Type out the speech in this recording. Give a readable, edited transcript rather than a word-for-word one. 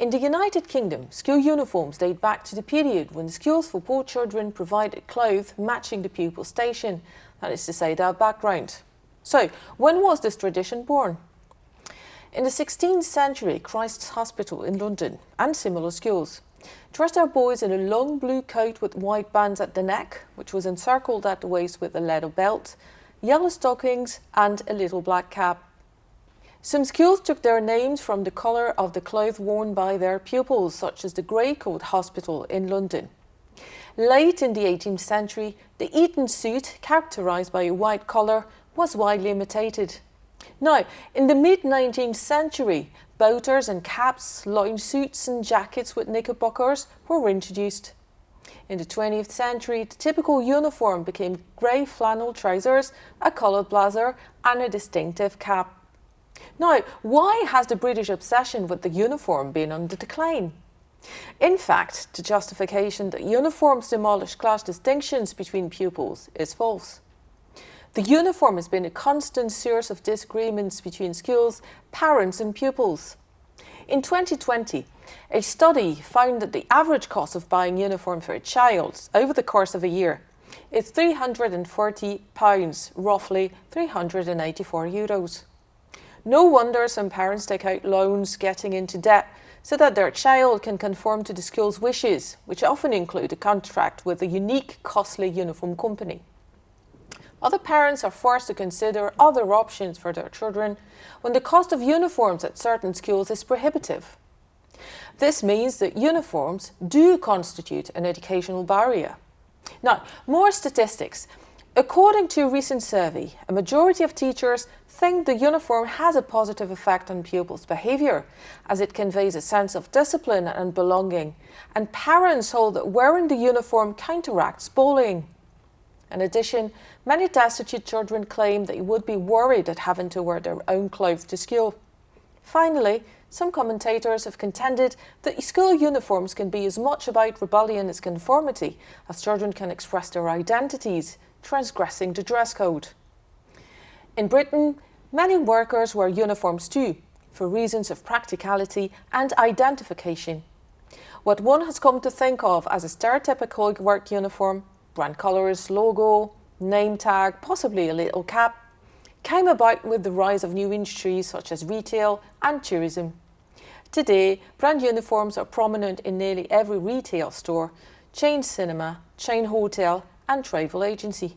In the United Kingdom, school uniforms date back to the period when schools for poor children provided clothes matching the pupil station, that is to say, their background. So, when was this tradition born? In the 16th century, Christ's Hospital in London and similar schools dressed their boys in a long blue coat with white bands at the neck, which was encircled at the waist with a leather belt, yellow stockings and a little black cap. Some schools took their names from the colour of the clothes worn by their pupils, such as the Grey Coat Hospital in London. Late in the 18th century, the Eton suit, characterised by a white collar, was widely imitated. Now, in the mid-19th century, boaters and caps, loin suits and jackets with knickerbockers were introduced. In the 20th century, the typical uniform became grey flannel trousers, a coloured blazer and a distinctive cap. Now, why has the British obsession with the uniform been on the decline? In fact, the justification that uniforms demolish class distinctions between pupils is false. The uniform has been a constant source of disagreements between schools, parents and pupils. In 2020, a study found that the average cost of buying uniform for a child over the course of a year is £340, roughly €384. No wonder some parents take out loans, getting into debt, so that their child can conform to the school's wishes, which often include a contract with a unique, costly uniform company. Other parents are forced to consider other options for their children when the cost of uniforms at certain schools is prohibitive. This means that uniforms do constitute an educational barrier. Now, more statistics. According to a recent survey, a majority of teachers think the uniform has a positive effect on pupils' behaviour, as it conveys a sense of discipline and belonging, and parents hold that wearing the uniform counteracts bullying. In addition, many destitute children claim they would be worried at having to wear their own clothes to school. Finally, some commentators have contended that school uniforms can be as much about rebellion as conformity, as children can express their identities, transgressing the dress code. In Britain, many workers wear uniforms too, for reasons of practicality and identification. What one has come to think of as a stereotypical work uniform, brand colours, logo, name tag, possibly a little cap, came about with the rise of new industries such as retail and tourism. Today, brand uniforms are prominent in nearly every retail store, chain cinema, chain hotel and travel agency.